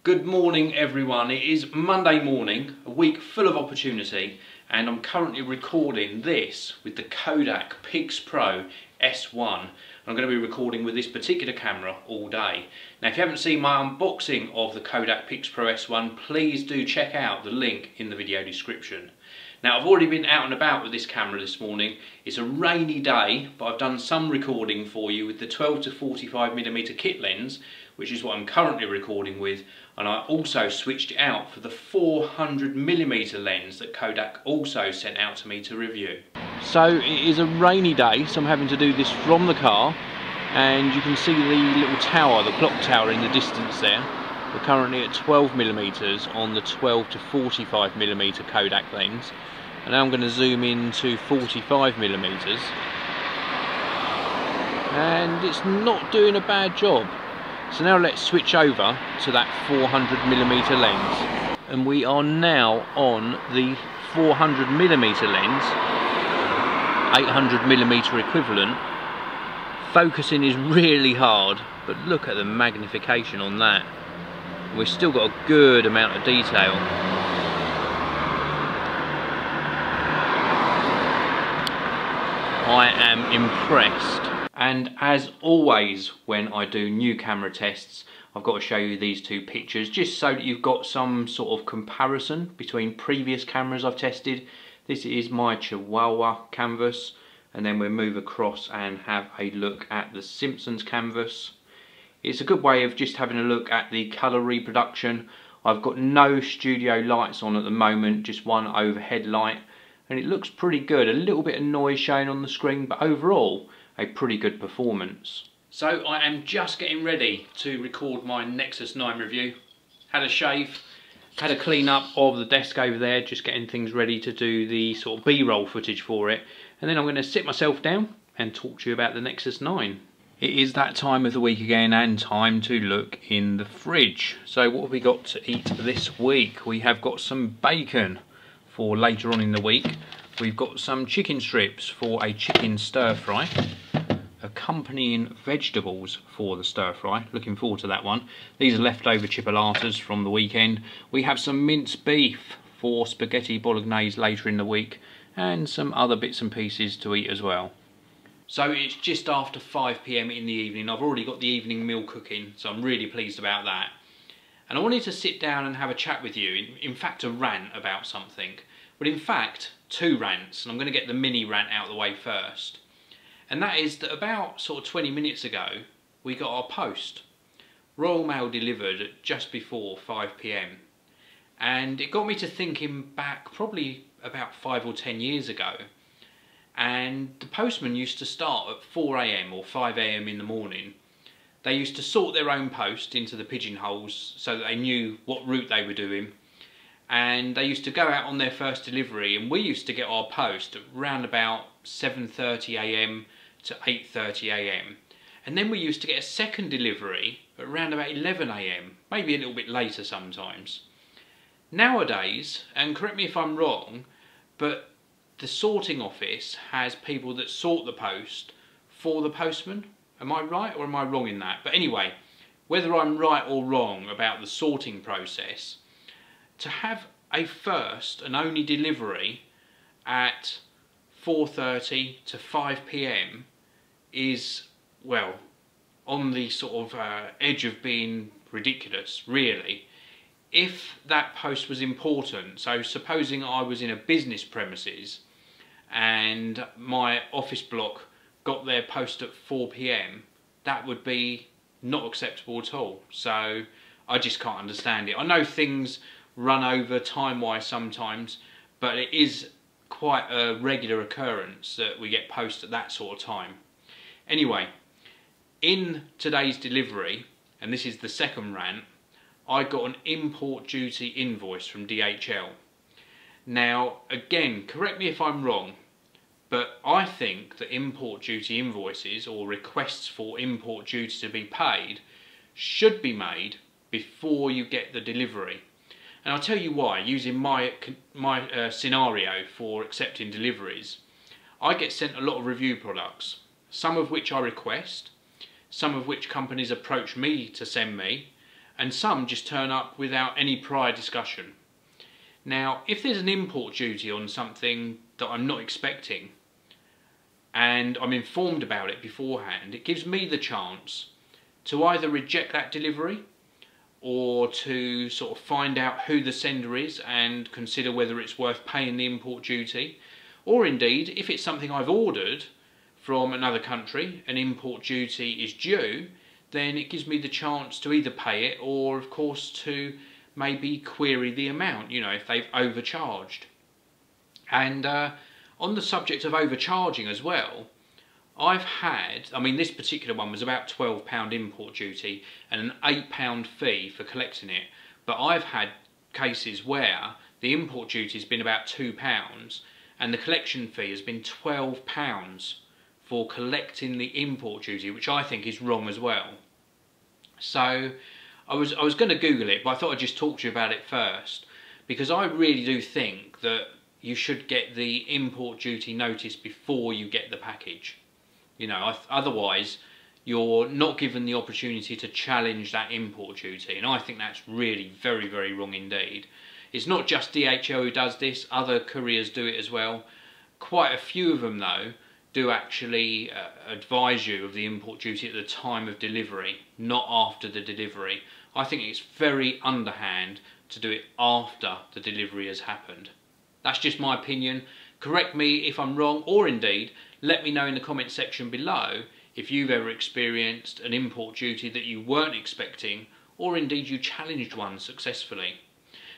Good morning everyone, it is Monday morning, a week full of opportunity, and I'm currently recording this with the Kodak PIXPRO S-1. I'm going to be recording with this particular camera all day. Now if you haven't seen my unboxing of the Kodak PIXPRO S-1, please do check out the link in the video description. Now I've already been out and about with this camera this morning. It's a rainy day, but I've done some recording for you with the 12 to 45mm kit lens, which is what I'm currently recording with, and I also switched it out for the 400mm lens that Kodak also sent out to me to review. So it is a rainy day, so I'm having to do this from the car, and you can see the little tower, the clock tower in the distance there. We're currently at 12mm on the 12 to 45mm Kodak lens, and now I'm going to zoom in to 45mm, and it's not doing a bad job. So now let's switch over to that 400mm lens, and we are now on the 400mm lens, 800mm equivalent. Focusing is really hard, but look at the magnification on that. We've still got a good amount of detail. I am impressed. And as always when I do new camera tests, I've got to show you these two pictures just so that you've got some sort of comparison between previous cameras I've tested. This is my Chihuahua canvas, and then we'll move across and have a look at the Simpsons canvas. It's a good way of just having a look at the colour reproduction. I've got no studio lights on at the moment, just one overhead light, and it looks pretty good. A little bit of noise showing on the screen, but overall a pretty good performance. So I am just getting ready to record my Nexus 9 review. Had a shave, had a clean up of the desk over there, just getting things ready to do the sort of B-roll footage for it, and then I'm going to sit myself down and talk to you about the Nexus 9. It is that time of the week again, and time to look in the fridge. So what have we got to eat this week? We have got some bacon for later on in the week. We've got some chicken strips for a chicken stir fry, accompanying vegetables for the stir fry. Looking forward to that one. These are leftover chipolatas from the weekend. We have some minced beef for spaghetti bolognese later in the week, and some other bits and pieces to eat as well. So it's just after 5 PM in the evening. I've already got the evening meal cooking, so I'm really pleased about that. And I wanted to sit down and have a chat with you, in fact a rant about something. But in fact, two rants, and I'm going to get the mini rant out of the way first. And that is that about sort of 20 minutes ago, we got our post. Royal Mail delivered at just before 5 PM. And it got me to thinking back probably about 5 or 10 years ago. And the postman used to start at 4 AM or 5 AM in the morning. They used to sort their own post into the pigeonholes so that they knew what route they were doing. And they used to go out on their first delivery, and we used to get our post at around about 7:30 AM to 8:30 AM. And then we used to get a second delivery at around about 11 AM, maybe a little bit later sometimes. Nowadays, and correct me if I'm wrong, but the sorting office has people that sort the post for the postman. Am I right or am I wrong in that? But anyway, whether I'm right or wrong about the sorting process, to have a first and only delivery at 4:30 to 5 PM is, well, on the sort of edge of being ridiculous, really. If that post was important, so supposing I was in a business premises and my office block got their post at 4 PM, that would be not acceptable at all. So I just can't understand it. I know things run over time-wise sometimes, but it is quite a regular occurrence that we get post at that sort of time. Anyway, in today's delivery, and this is the second rant, I got an import duty invoice from DHL. Now, again, correct me if I'm wrong, but I think that import duty invoices or requests for import duty to be paid should be made before you get the delivery. And I'll tell you why, using my scenario for accepting deliveries. I get sent a lot of review products, some of which I request, some of which companies approach me to send me, and some just turn up without any prior discussion. Now, if there's an import duty on something that I'm not expecting, and I'm informed about it beforehand, it gives me the chance to either reject that delivery or to sort of find out who the sender is and consider whether it's worth paying the import duty, or indeed, if it's something I've ordered from another country, an import duty is due, then it gives me the chance to either pay it or, of course, to maybe query the amount, you know, if they've overcharged. And on the subject of overcharging as well, this particular one was about £12 import duty and an £8 fee for collecting it, but I've had cases where the import duty has been about £2 and the collection fee has been £12 for collecting the import duty, which I think is wrong as well. So I was going to Google it, but I thought I'd just talk to you about it first, because I really do think that you should get the import duty notice before you get the package. You know, otherwise you're not given the opportunity to challenge that import duty, and I think that's really very, very wrong indeed. It's not just DHL who does this, other couriers do it as well. Quite a few of them though do actually advise you of the import duty at the time of delivery, not after the delivery. I think it's very underhand to do it after the delivery has happened. That's just my opinion. Correct me if I'm wrong, or indeed let me know in the comment section below if you've ever experienced an import duty that you weren't expecting, or indeed you challenged one successfully.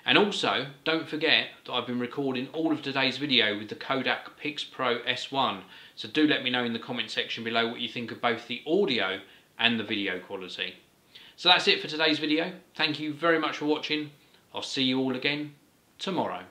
And also, don't forget that I've been recording all of today's video with the Kodak PIXPRO S-1, so do let me know in the comment section below what you think of both the audio and the video quality. So that's it for today's video. Thank you very much for watching. I'll see you all again tomorrow.